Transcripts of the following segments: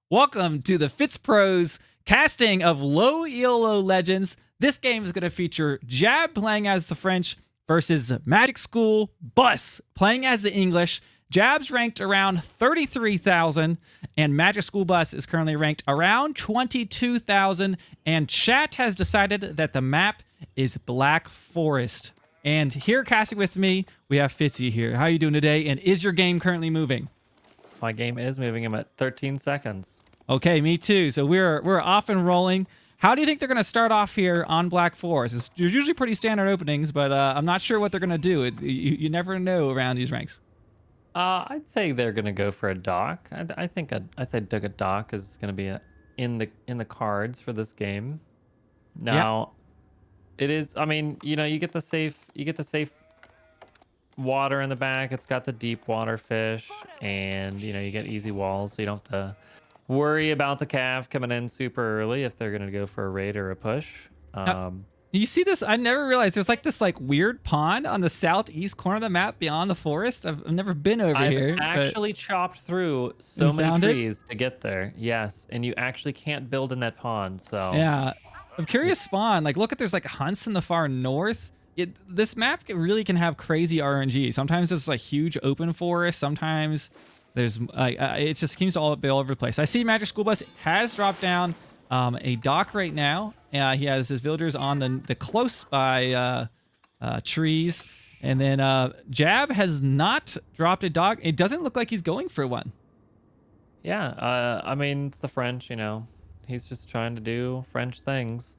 Welcome to the FitzBro's casting of low ELO legends. This game is going to feature Jab playing as the French versus Magic School Bus playing as the English. Jab's ranked around 33,000, and Magic School Bus is currently ranked around 22,000. And chat has decided that the map is Black Forest. And here casting with me, we have Fitzy here. How are you doing today? And is your game currently moving? My game is moving. I'm at 13 seconds. Okay, me too. So we're off and rolling. How do you think they're going to start off here on Black Forest? There's usually pretty standard openings, but I'm not sure what they're going to do. You never know around these ranks. I'd say they're gonna go for a dock. I think a dock is gonna be in the cards for this game. Now, it is. I mean, you get the safe water in the back. It's got the deep water fish, and you get easy walls, so you don't have to worry about the calf coming in super early if they're gonna go for a raid or a push. You see this? I never realized there's this weird pond on the southeast corner of the map beyond the forest. I've never been over here. I've actually chopped through so many trees to get there. Yes, and you actually can't build in that pond. So yeah, I'm curious. Spawn. Look at there's hunts in the far north. This map really can have crazy RNG. Sometimes it's huge open forest. Sometimes there's it just seems to be all over the place. I see Magic School Bus has dropped down a dock right now. He has his villagers on the close by trees, and then Jab has not dropped a dock. It doesn't look like he's going for one. Yeah, I mean, it's the French. He's just trying to do French things,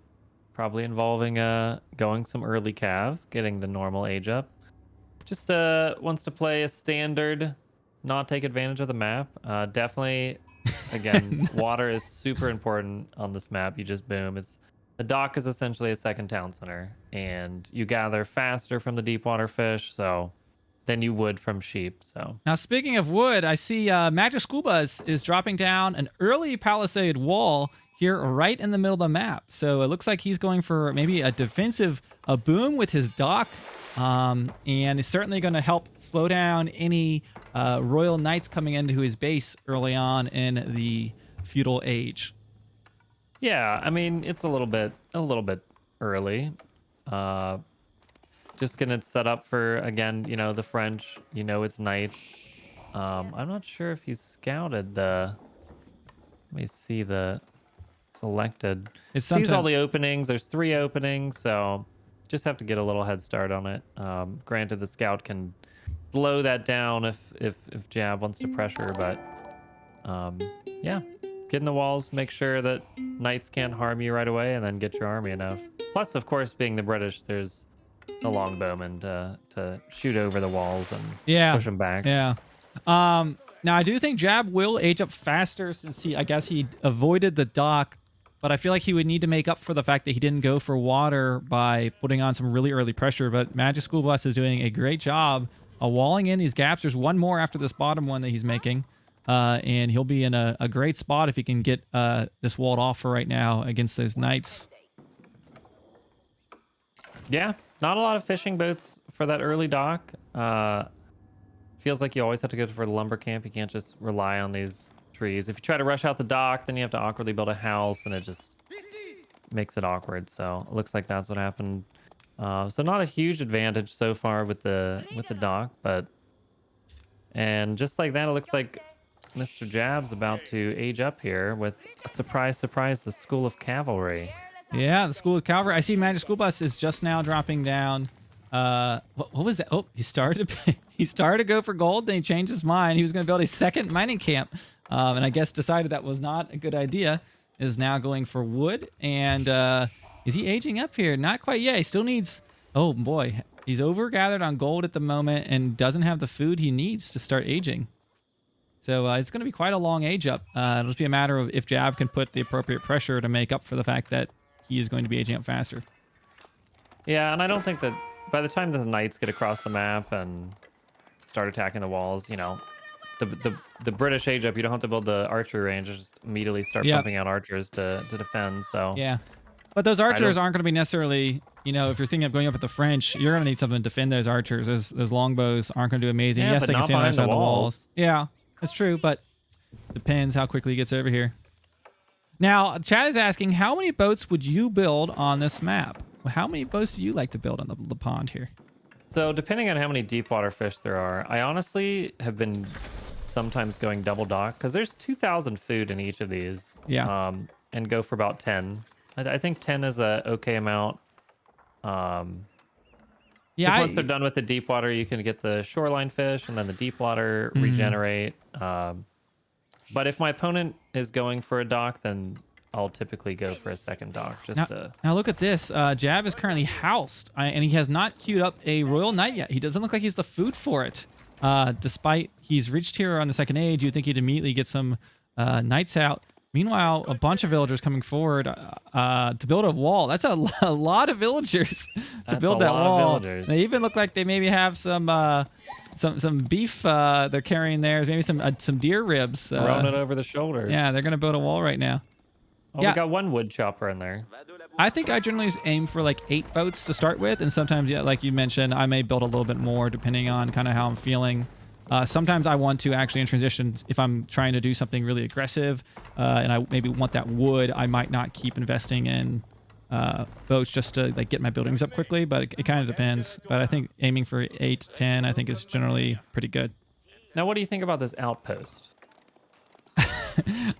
probably involving going some early cav, getting the normal age up. Just wants to play a standard, not take advantage of the map. Definitely, again, water is super important on this map. You just boom. The dock is essentially a second town center, and you gather faster from the deep water fish than you would from sheep. So now, speaking of wood, I see Magic School Bus is dropping down an early palisade wall here right in the middle of the map. So it looks like he's going for maybe a defensive boom with his dock, and it's certainly going to help slow down any Royal Knights coming into his base early on in the feudal age. Yeah, I mean, it's a little bit early. Just getting it set up for, again, the French, it's knights. I'm not sure if he's scouted let me see the selected. It sees all the openings. There's 3 openings, so just have to get a little head start on it. Granted, the scout can slow that down if Jab wants to pressure, but yeah. Get in the walls, make sure that knights can't harm you right away, and then get your army enough. Plus, of course, being the British, there's the longbowmen to shoot over the walls and push them back. Yeah. Now, I do think Jab will age up faster since I guess he avoided the dock, but I feel like he would need to make up for the fact that he didn't go for water by putting on some really early pressure. But Magic School Bus is doing a great job of walling in these gaps. There's one more after this bottom one that he's making. And he'll be in a great spot if he can get this walled off for right now against those knights. Yeah, not a lot of fishing boats for that early dock. Feels like you always have to go for the lumber camp. You can't just rely on these trees. If you try to rush out the dock, then you have to awkwardly build a house, and it just makes it awkward. So it looks like that's what happened. So not a huge advantage so far with the dock, and just like that, it looks like Mr. Jab's about to age up here with a surprise, the School of Cavalry. Yeah, the School of Cavalry. I see Magic School Bus is just now dropping down. What was that? Oh, he started to go for gold, then he changed his mind. He was going to build a second mining camp, and I guess decided that was not a good idea. Is now going for wood, and is he aging up here? Not quite yet. He still needs. Oh boy, he's over-gathered on gold at the moment and doesn't have the food he needs to start aging. So it's going to be quite a long age up. It'll just be a matter of if Jab can put the appropriate pressure to make up for the fact that he is going to be aging up faster. Yeah, and I don't think that by the time the knights get across the map and start attacking the walls, the British age up, you don't have to build the archery range. Just immediately start pumping out archers to defend. So yeah, but those archers aren't going to be necessarily, if you're thinking of going up at the French, you're going to need something to defend those archers. Those longbows aren't going to do amazing. Yeah, yes, they can stand on the other side of the walls. Yeah. That's true, but Depends how quickly he gets over here. Now, Chad is asking, how many boats would you build on this map? How many boats do you like to build on the pond here? So depending on how many deep water fish there are, I honestly have been sometimes going double dock because there's 2,000 food in each of these. Yeah. And go for about 10. I think 10 is a okay amount. Yeah. Once they're done with the deep water, you can get the shoreline fish and then the deep water regenerate. But if my opponent is going for a dock, then I'll typically go for a second dock. Now look at this. Jab is currently housed, and he has not queued up a Royal Knight yet. He doesn't look like he's the food for it. Despite he's reached here on the second age, you'd think he'd immediately get some knights out. Meanwhile, a bunch of villagers coming forward to build a wall. That's a lot of villagers to build that wall. They even look like they maybe have some beef they're carrying there. Maybe some deer ribs. Throwing it over the shoulders. Yeah, they're gonna build a wall right now. Oh, yeah. We got one wood chopper in there. I think I generally aim for like 8 boats to start with, and sometimes, yeah, like you mentioned, I may build a little bit more depending on kind of how I'm feeling. Sometimes I want to actually in transition, if I'm trying to do something really aggressive, and I maybe want that wood, I might not keep investing in boats just to like get my buildings up quickly, but it kind of depends. But I think aiming for 8 to 10, I think is generally pretty good. Now, what do you think about this outpost?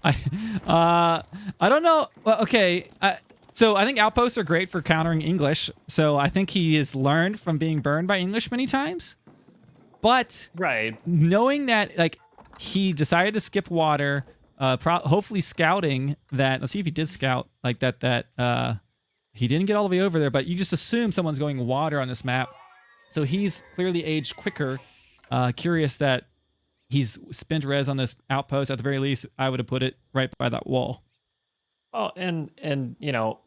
I don't know. Well, okay. So I think outposts are great for countering English. So I think he has learned from being burned by English many times. But knowing that, like, he decided to skip water, hopefully scouting that. Let's see if he did scout like that. He didn't get all the way over there, but you just assume someone's going water on this map. So he's clearly aged quicker. Curious that he's spent res on this outpost. At the very least, I would have put it right by that wall. Oh, and you know,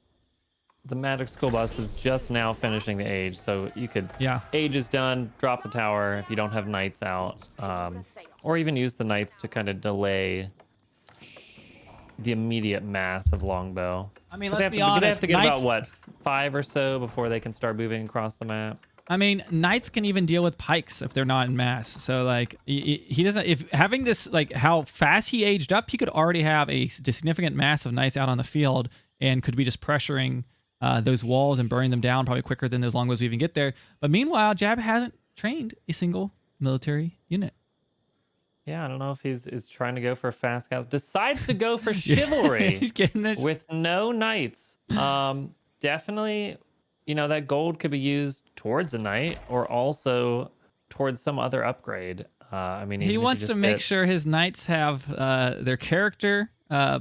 the Magic School Bus is just now finishing the age, so you could age is done, drop the tower if you don't have knights out, or even use the knights to kind of delay the immediate mass of longbow. I mean, let's be honest. They have to get about what 5 or so before they can start moving across the map. I mean, knights can even deal with pikes if they're not in mass. So like he doesn't. If having this like how fast he aged up, he could already have a significant mass of knights out on the field and could be just pressuring those walls and burning them down probably quicker than those longbows even get there. But meanwhile, Jab hasn't trained a single military unit. Yeah, I don't know if he's trying to go for fast scouts. Decides to go for chivalry with no knights. Definitely, you know, that gold could be used towards a knight or also towards some other upgrade. I mean, he wants to make sure his knights have their character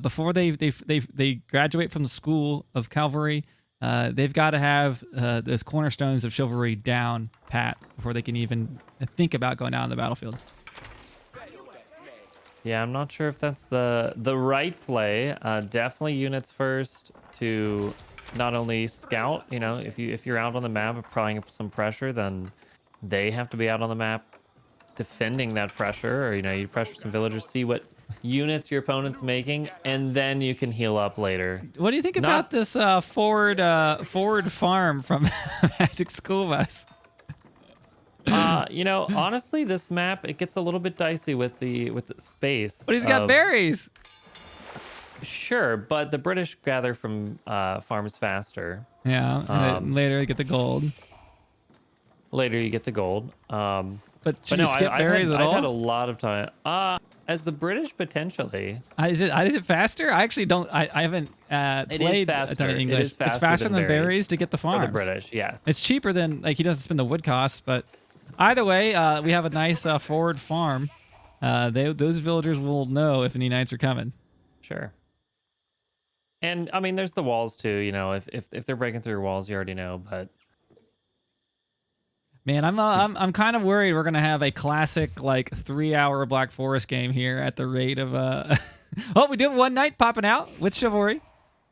before they graduate from the school of cavalry. They've got to have those cornerstones of chivalry down pat before they can even think about going out on the battlefield. Yeah, I'm not sure if that's the right play. Definitely units first to not only scout. You know, if you're out on the map applying some pressure, then they have to be out on the map defending that pressure. Or you pressure some villagers, see what units your opponent's making, and then you can heal up later. What do you think about this forward farm from Magic School Bus? You know, honestly, this map, it gets a little bit dicey with the space. But he's got berries. Sure, but the British gather from farms faster. Yeah, and later you get the gold. Later you get the gold. But should you skip berries at all? I've had a lot of time. As the British, potentially. Is it faster? I actually don't. I haven't played a ton of English. It's faster than berries to get the farms. For the British, yes. It's cheaper than he doesn't spend the wood costs, but either way, we have a nice forward farm. Those villagers will know if any knights are coming. Sure. And I mean, there's the walls too. You know, if they're breaking through your walls, you already know. But man, I'm kind of worried we're gonna have a classic like 3-hour Black Forest game here at the rate of Oh, we do have one knight popping out with chivalry.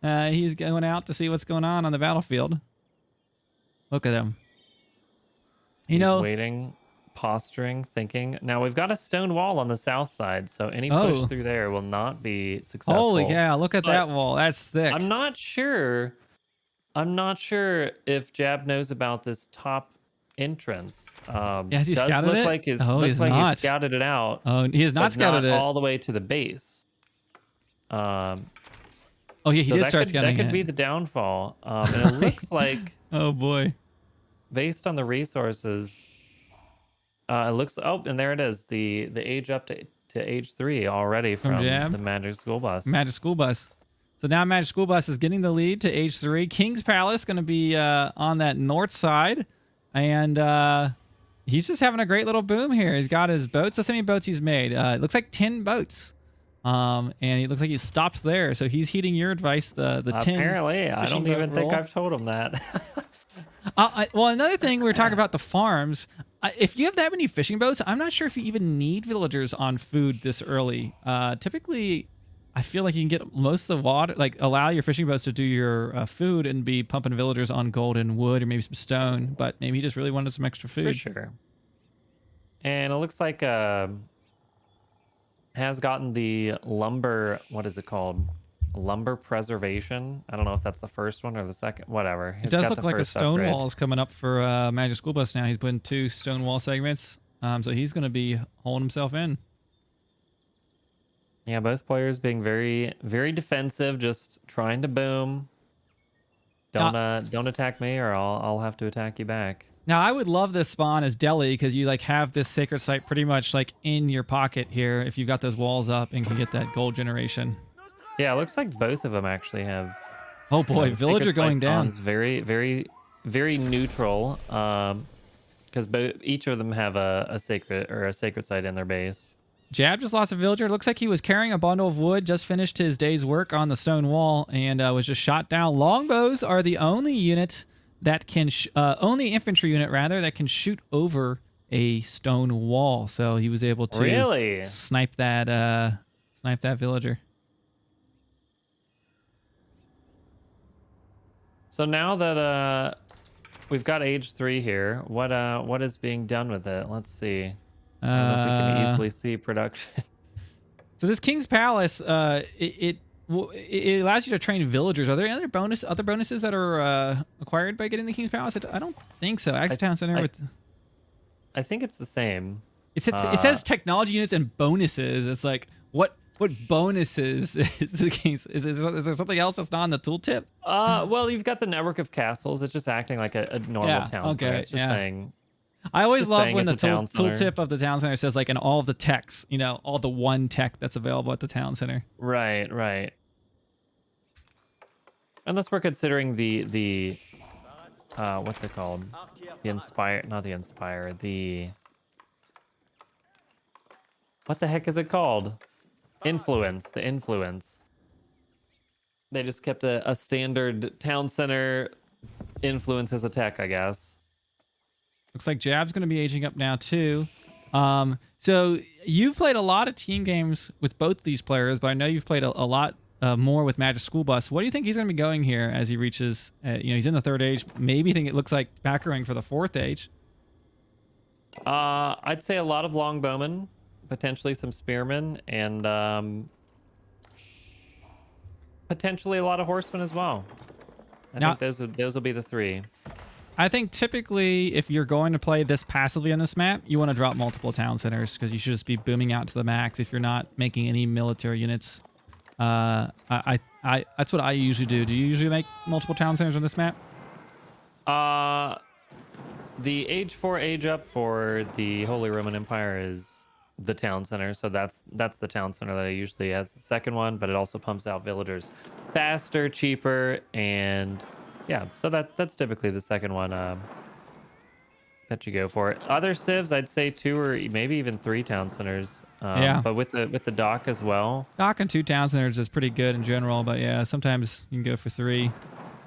He's going out to see what's going on the battlefield. Look at him. He's waiting, posturing, thinking. Now we've got a stone wall on the south side, so any push through there will not be successful. Holy cow! Look at that wall. That's thick. I'm not sure if Jab knows about this top entrance. Yeah, has he Does scouted look it? like his, Oh, looks he's like not. he scouted it out. Oh, he has not but scouted not it. all the way to the base. Oh, yeah, he So did that start could scouting be it. the downfall. And it looks like, Oh boy. based on the resources, it looks. Oh, and there it is. The age up to age 3 already From from Jab. the Magic School Bus. Magic School Bus. So now Magic School Bus is getting the lead to age 3. King's Palace going to be on that north side. And he's just having a great little boom here. He's got his boats. That's how many boats he's made. It looks like 10 boats. And he looks like he stopped there. So he's heeding your advice, the 10. Apparently, I don't even think I've told him that. Well, another thing, we were talking about the farms. If you have that many fishing boats, I'm not sure if you even need villagers on food this early. Typically, I feel like you can get most of the water, like allow your fishing boats to do your food and be pumping villagers on gold and wood or maybe some stone. But maybe he just really wanted some extra food. For sure. And it looks like has gotten the lumber. What is it called? Lumber preservation. I don't know if that's the first one or the second. Whatever. It does look like a stone wall is coming up for Magic School Bus now. He's putting 2 stone wall segments. So he's going to be holding himself in. Yeah, both players being very, very defensive, just trying to boom. Don't attack me, or I'll have to attack you back. Now, I would love this spawn as Delhi because you like have this sacred site pretty much like in your pocket here if you've got those walls up and can get that gold generation. Yeah, it looks like both of them actually have. Oh boy, villager going down. Very, very, very neutral. Because each of them have a sacred site in their base. Jab just lost a villager. Looks like he was carrying a bundle of wood, just finished his day's work on the stone wall, and was just shot down. Longbows are the only unit that can, only infantry unit rather, that can shoot over a stone wall. So he was able to really snipe that villager. So now that we've got age 3 here, what is being done with it? Let's see. I don't know if we can easily see production. So this King's Palace, it allows you to train villagers. Are there other bonuses that are acquired by getting the King's Palace? I don't think so. Axe Town Center I think it's the same. It says technology units and bonuses. It's like what bonuses is the King's? Is there something else that's not on the tooltip? Well, you've got the network of castles. It's just acting like a normal town center. It's just saying. I always love when the tooltip of the town center says like in all of the techs, all the one tech that's available at the town center. Right, right. Unless we're considering the what's it called? The Inspire, not the Inspire, what the heck is it called? Influence, the Influence. They just kept a standard town center influence as a tech, I guess. Looks like Jab's going to be aging up now too. So you've played a lot of team games with both these players, but I know you've played a lot more with Magic School Bus. What do you think he's going to be going here as he reaches? He's in the 3rd age. Maybe think it looks like backering for the 4th age. I'd say a lot of longbowmen, potentially some spearmen, and potentially a lot of horsemen as well. I think those will be the 3. I think typically if you're going to play this passively on this map, you want to drop multiple town centers because you should just be booming out to the max if you're not making any military units. That's what I usually do. Do you usually make multiple town centers on this map? The age 4 age up for the Holy Roman Empire is the town center, so that's the town center that I usually has the second one, but it also pumps out villagers faster, cheaper, and yeah, so that's typically the second one that you go for. Other civs, I'd say 2 or maybe even 3 town centers. Yeah, but with the dock as well. Dock and 2 town centers is pretty good in general, but yeah, sometimes you can go for 3.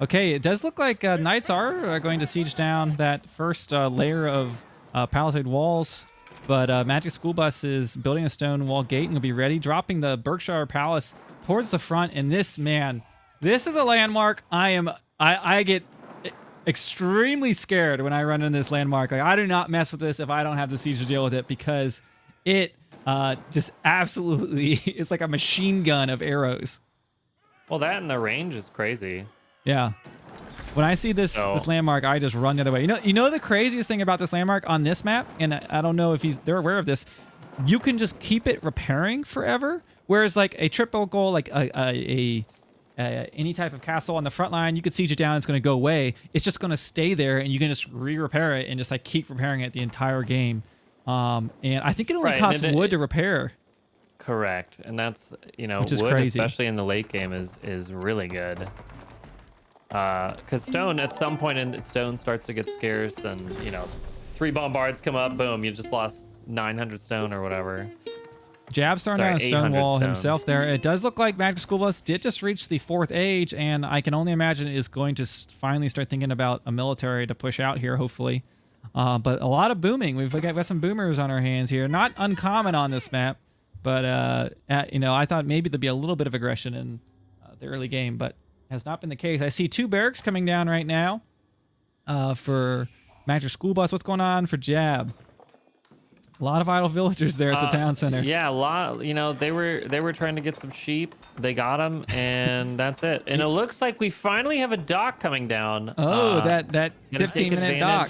Okay, it does look like knights are going to siege down that first layer of palisade walls, but Magic School Bus is building a stone wall gate and will be ready, dropping the Berkshire Palace towards the front. And this is a landmark. I get extremely scared when I run in this landmark. Like, I do not mess with this if I don't have the siege to deal with it, because it just absolutely is like a machine gun of arrows. Well, that and the range is crazy. Yeah. When I see this landmark, I just run the other way. You know the craziest thing about this landmark on this map, and I don't know if they're aware of this. You can just keep it repairing forever, whereas like a triple goal, like any type of castle on the front line, you could siege it down, it's going to go away. It's just going to stay there, and you can just re-repair it and just like keep repairing it the entire game. And I think it only costs wood to repair. Correct, and that's which is wood, crazy. especially in the late game, is really good. Because stone, at some point stone starts to get scarce, and 3 bombards come up, boom, you just lost 900 stone or whatever. Jab's throwing down a stone wall himself there. It does look like Magic School Bus did just reach the 4th age, and I can only imagine it is going to finally start thinking about a military to push out here, hopefully. But a lot of booming. We've got some boomers on our hands here. Not uncommon on this map, but I thought maybe there'd be a little bit of aggression in the early game, but has not been the case. I see 2 barracks coming down right now for Magic School Bus. What's going on for Jab? A lot of idle villagers there at the town center. Yeah, a lot. They were trying to get some sheep. They got them, and that's it. And it looks like we finally have a dock coming down. Oh, that 15-minute dock.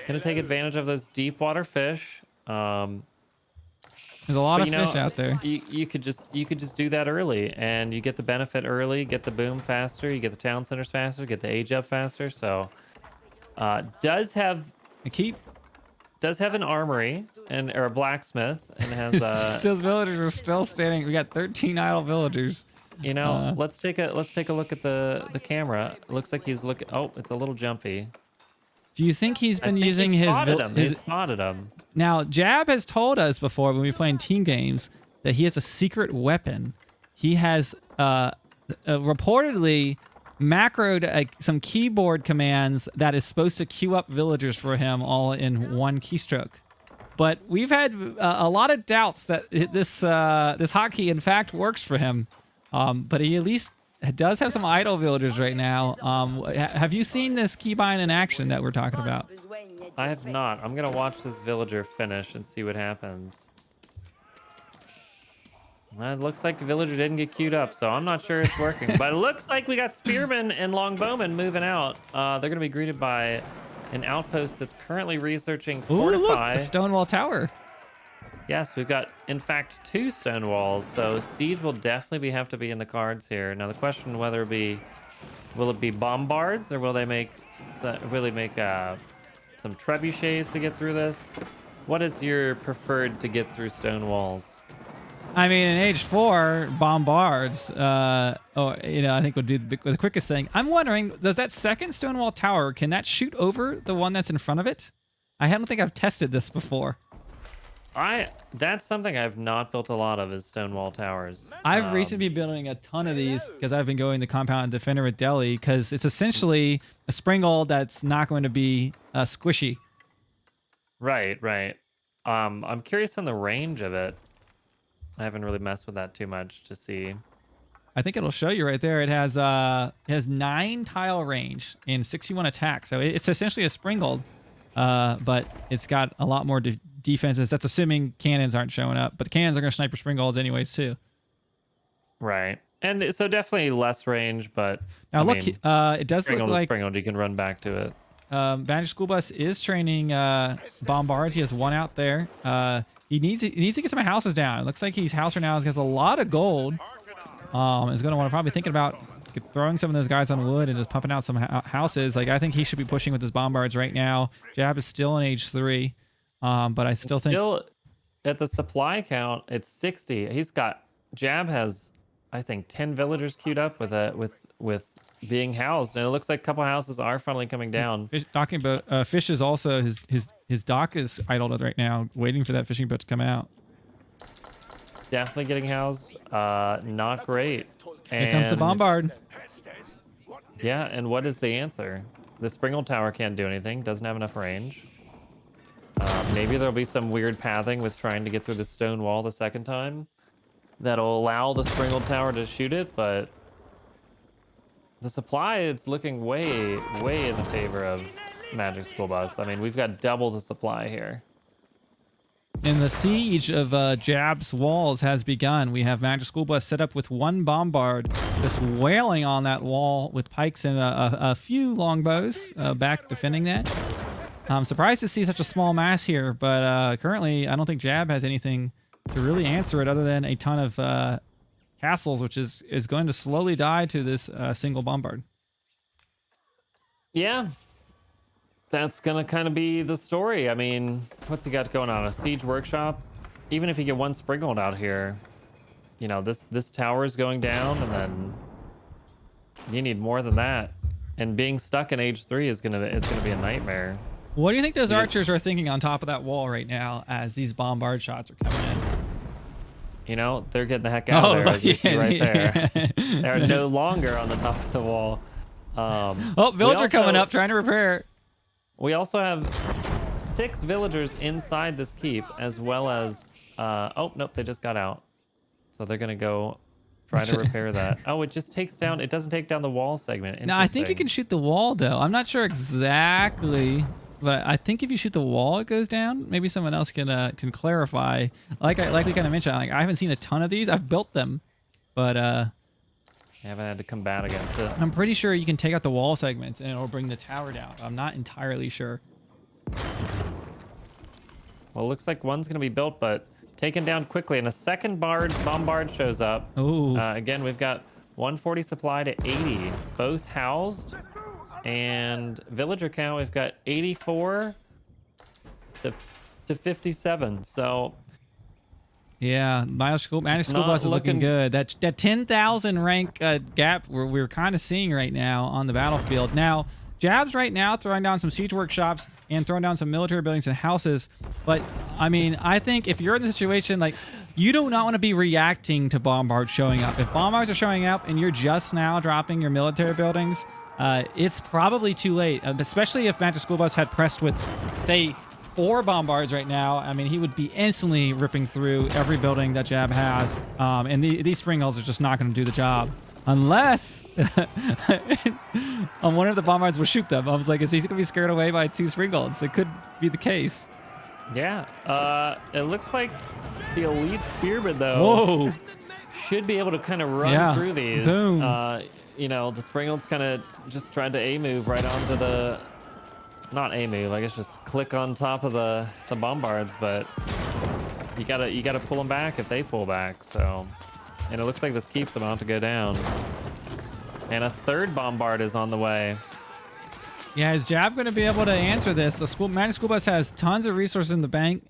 Gonna take advantage of those deep water fish. There's a lot of fish out there. You could just do that early, and you get the benefit early, get the boom faster, you get the town centers faster, get the age up faster. So, does have an armory or a blacksmith, and has those villagers are still standing. We got 13 idle villagers. Let's take a look at the camera. It looks like he's looking. Oh, it's a little jumpy. Do you think he's been using he spotted him? Now, Jab has told us before when we were playing team games that he has a secret weapon. He has reportedly macroed some keyboard commands that is supposed to queue up villagers for him all in one keystroke. But we've had a lot of doubts that this hotkey in fact works for him. But he at least does have some idle villagers right now. Have you seen this keybind in action that we're talking about? I have not. I'm gonna watch this villager finish and see what happens. Well, it looks like the villager didn't get queued up, so I'm not sure it's working. But it looks like we got spearmen and longbowmen moving out. They're gonna be greeted by an outpost that's currently researching fortify. Ooh, look, a Stonewall Tower. Yes, we've got, in fact, 2 stone walls, so siege will definitely have to be in the cards here. Now the question will it be bombards, or will they make some trebuchets to get through this? What is your preferred to get through stone walls? I mean, in age 4, bombards, I think would be the quickest thing. I'm wondering, does that second Stonewall Tower, can that shoot over the one that's in front of it? I don't think I've tested this before. That's something I've not built a lot of, is Stonewall Towers. I've recently been building a ton of these because I've been going the Compound Defender with Delhi, because it's essentially a springald that's not going to be squishy. Right. I'm curious on the range of it. I haven't really messed with that too much to see. I think it'll show you right there. It has 9 tile range and 61 attack, so it's essentially a springald, but it's got a lot more defenses. That's assuming cannons aren't showing up, but the cannons are going to sniper springalds anyways too. Right, and so definitely less range, but now it does look like springald, you can run back to it. Magic School Bus is training bombards. He has 1 out there. He needs to get some houses down. It looks like he's house right now. He has a lot of gold. Is going to want to probably thinking about throwing some of those guys on wood and just pumping out some houses. Like, I think he should be pushing with his bombards right now. Jab is still in age 3, but I still think at the supply count it's 60. Jab has, I think, 10 villagers queued up with being housed, and it looks like a couple houses are finally coming down. Talking about Fish is also his dock is idled right now, waiting for that fishing boat to come out. Definitely getting housed. Not great. Here comes the bombard. Yeah, and what is the answer? The springald tower can't do anything. Doesn't have enough range. Maybe there'll be some weird pathing with trying to get through the stone wall the second time that'll allow the springald tower to shoot it, but the supply, it's looking way in the favor of Magic School Bus. I mean, we've got double the supply here. And the siege of Jab's walls has begun. We have Magic School Bus set up with one bombard, just wailing on that wall with pikes and a few longbows back defending that. I'm surprised to see such a small mass here, but currently I don't think Jab has anything to really answer it other than a ton of castles, which is going to slowly die to this single bombard. Yeah. That's going to kind of be the story. I mean, what's he got going on? A siege workshop? Even if you get one Springald out here, you know, this tower is going down, and then you need more than that. And being stuck in age 3 is going to be a nightmare. What do you think those archers are thinking on top of that wall right now as these bombard shots are coming in? You know, they're getting the heck out of there, as you see right there. They're no longer on the top of the wall. Villager coming up, trying to repair. We also have 6 villagers inside this keep, as well as... oh, nope, they just got out. So they're going to go try to repair that. Oh, it just takes down... It doesn't take down the wall segment. No, I think you can shoot the wall, though. I'm not sure exactly, but I think if you shoot the wall, it goes down. Maybe someone else can clarify. Like we kind of mentioned, like, I haven't seen a ton of these. I've built them, but... I haven't had to combat against it. I'm pretty sure you can take out the wall segments and it'll bring the tower down. I'm not entirely sure. Well, it looks like one's going to be built, but taken down quickly. And a second bombard shows up. Oh. Again, we've got 140 supply to 80, both housed. And villager count, we've got 84 to 57. So... Yeah, Magic School Bus is looking good. That 10,000 rank gap we're kind of seeing right now on the battlefield. Now, Jab's right now throwing down some siege workshops and throwing down some military buildings and houses. But, I mean, I think if you're in the situation, like, you do not want to be reacting to bombards showing up. If bombards are showing up and you're just now dropping your military buildings, it's probably too late, especially if Magic School Bus had pressed with, say, 4 bombards right now. I mean, he would be instantly ripping through every building that Jab has. And these Springalds are just not going to do the job. Unless on one of the bombards will shoot them. I was like, is he going to be scared away by 2 Springalds? It could be the case. Yeah. It looks like the elite spearman, though, whoa, should be able to kind of run through these. Boom. You know, the Springalds kind of just tried to A-move right onto the... Not A-move, I guess just click on top of the bombards, but you gotta pull them back if they pull back. So, and it looks like this keep's about to go down, and a third bombard is on the way. Yeah, is Jab going to be able to answer this? The Magic School Bus has tons of resources in the bank.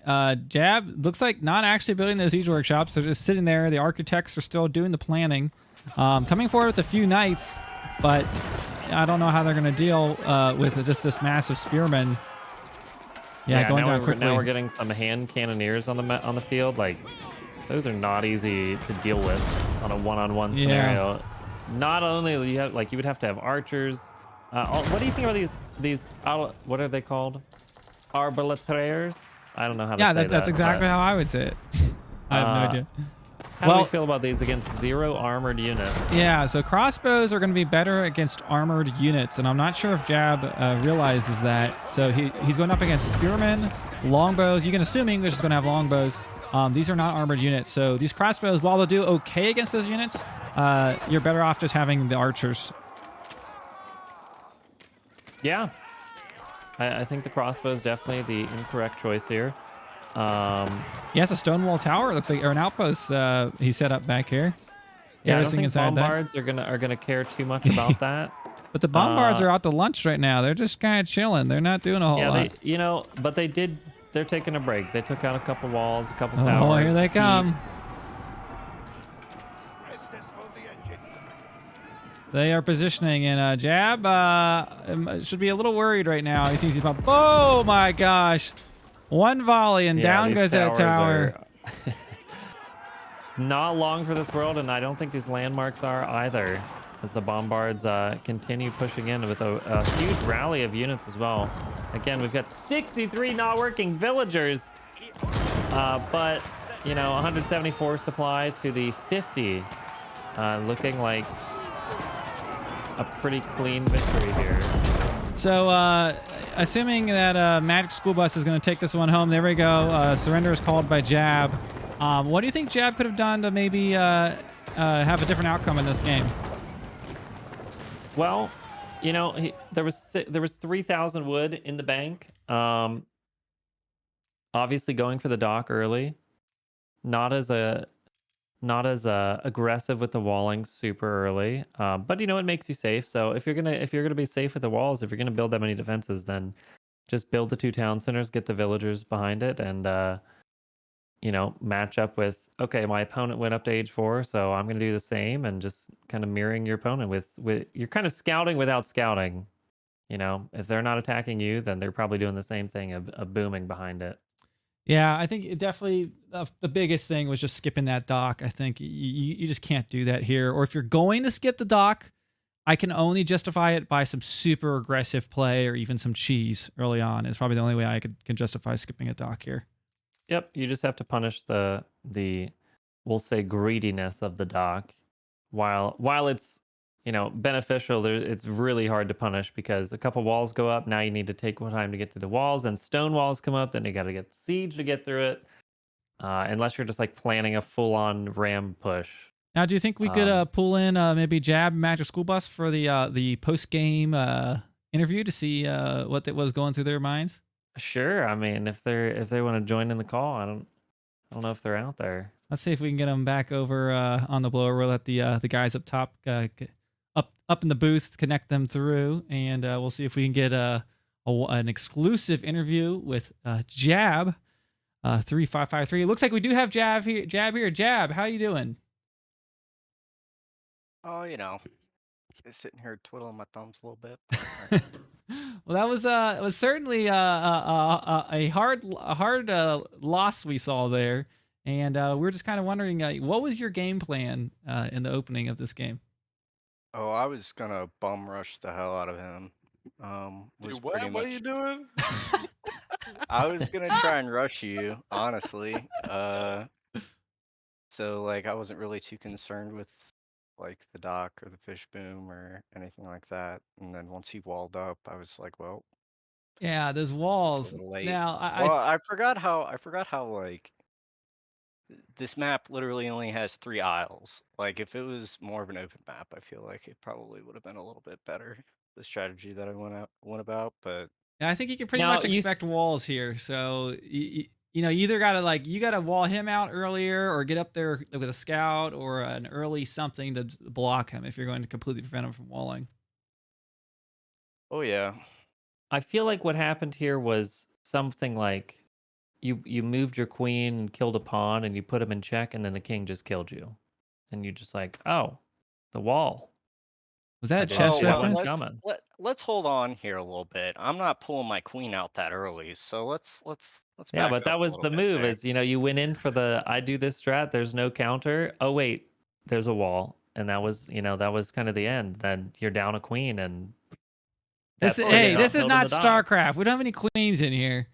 Jab looks like not actually building those siege workshops. They're just sitting there. The architects are still doing the planning, coming forward with a few knights, but I don't know how they're going to deal with just this massive spearman. Yeah, going down quickly. Now we're getting some hand cannoneers on the field. Like, those are not easy to deal with on a one-on-one scenario. Yeah. Not only you have, like, you would have to have archers. What do you think about these? What are they called? Arbaletriers? I don't know how to say that. Yeah, that's exactly how I would say it. I have no idea. How do you feel about these against 0 armored units? Yeah, so crossbows are going to be better against armored units, and I'm not sure if Jab realizes that. So he's going up against spearmen, longbows. You can assume English is going to have longbows. These are not armored units, so these crossbows, while they'll do okay against those units, you're better off just having the archers. Yeah, I think the crossbow is definitely the incorrect choice here. He has a stone wall tower. It looks like, or an outpost he set up back here. Yeah, I don't think bombards are gonna care too much about that. But the bombards are out to lunch right now. They're just kind of chilling. They're not doing a whole lot. But they're taking a break. They took out a couple walls, a couple towers. Oh, here they come. They are positioning, and Jab should be a little worried right now. He sees these bombs. Oh my gosh. One volley and down goes that tower. Not long for this world, and I don't think these landmarks are either, as the bombards continue pushing in with a huge rally of units as well. Again, we've got 63 not working villagers, but 174 supply to the 50, looking like a pretty clean victory here. So, assuming that Magic School Bus is going to take this one home, there we go. Surrender is called by Jab. What do you think Jab could have done to maybe have a different outcome in this game? Well, you know, there was 3,000 wood in the bank. Obviously going for the dock early, not as aggressive with the walling super early. But you know, it makes you safe. So if you're gonna be safe with the walls, if you're gonna build that many defenses, then just build the 2 town centers, get the villagers behind it, and you know, match up with, okay, my opponent went up to age 4, so I'm gonna do the same, and just kind of mirroring your opponent with you're kind of scouting without scouting. You know, if they're not attacking you, then they're probably doing the same thing of booming behind it. Yeah, I think it definitely the biggest thing was just skipping that dock. I think you just can't do that here. Or if you're going to skip the dock, I can only justify it by some super aggressive play or even some cheese early on. It's probably the only way I can justify skipping a dock here. Yep, you just have to punish the we'll say greediness of the dock. While it's, you know, beneficial, it's really hard to punish because a couple walls go up. Now you need to take more time to get through the walls, and stone walls come up. Then you got to get the siege to get through it. Unless you're just like planning a full-on ram push. Now, do you think we could pull in maybe Jab Magic School Bus for the post game interview to see what was going through their minds? Sure. I mean, if they want to join in the call, I don't know if they're out there. Let's see if we can get them back over on the blower. We'll let the guys up top up in the booth connect them through, and we'll see if we can get an exclusive interview with Jab 3553. It looks like we do have Jab here. Jab, how you doing? Oh, you know, just sitting here twiddling my thumbs a little bit. Well, that was it was certainly a hard loss we saw there, and we're just kind of wondering what was your game plan in the opening of this game? Oh, I was gonna bum rush the hell out of him. Was Dude, pretty what are you much. doing? I was gonna try and rush you, honestly. So like I wasn't really too concerned with like the dock or the fish boom or anything like that. And then once he walled up, I was like, well, Yeah, those it's a walls. little late. Now, Well, I forgot how like this map literally only has 3 aisles. Like if it was more of an open map, I feel like it probably would have been a little bit better, the strategy that I went about, but I think you can pretty Now, much expect walls here. So you know, you either gotta you gotta wall him out earlier, or get up there with a scout or an early something to block him if you're going to completely prevent him from walling. oh yeah. I feel like what happened here was something like you moved your queen and killed a pawn, and you put him in check, and then the king just killed you, and you just like, oh, the wall. Was that I a didn't chess see that one reference? coming. Let's hold on here a little bit. I'm not pulling my queen out that early, so let's Yeah, back but that up a was little the bit move. there. Is, you know, you went in for the I do this strat. There's no counter. Oh wait, there's a wall, and that was, you know, that was kind of the end. Then you're down a queen, and This that hey, got this is killed in not the dock. StarCraft. We don't have any queens in here.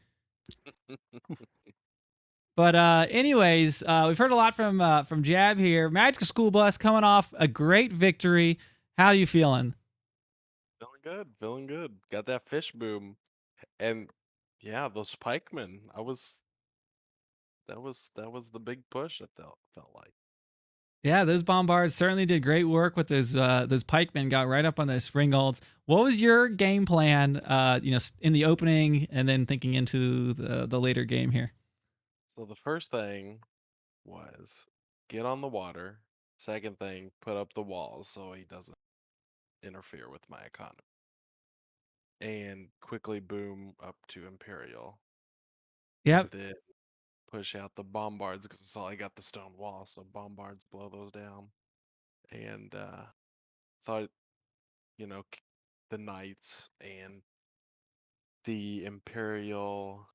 But anyways, we've heard a lot from Jab here. Magic School Bus coming off a great victory. How are you feeling? Feeling good, feeling good. Got that fish boom. And yeah, those pikemen. That was the big push, it felt like. Yeah, those bombards certainly did great work with those pikemen. Got right up on those springolds. What was your game plan? You know, in the opening, and then thinking into the later game here. So the first thing was get on the water. Second thing, put up the walls so he doesn't interfere with my economy. And quickly boom up to Imperial. Yep. And then push out the bombards because it's all I got the stone wall, so bombards blow those down. And thought, you know, the knights and the Imperial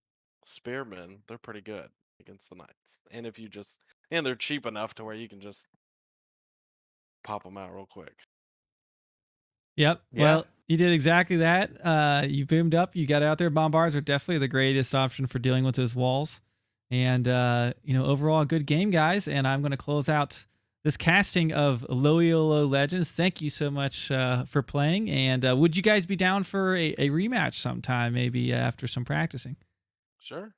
spearmen, they're pretty good against the knights. And if you just, and they're cheap enough to where you can just pop them out real quick. Yep. Yeah. Well, you did exactly that. You boomed up. You got out there. Bombards are definitely the greatest option for dealing with those walls. And you know, overall, a good game, guys. And I'm going to close out this casting of Loyolo Legends. Thank you so much for playing. And would you guys be down for a rematch sometime, maybe after some practicing? Sure.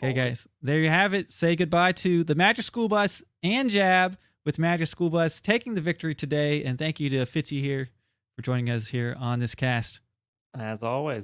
Okay, guys, there you have it. Say goodbye to the Magic School Bus and Jab, with Magic School Bus taking the victory today. And thank you to Fitzyhere for joining us here on this cast. As always.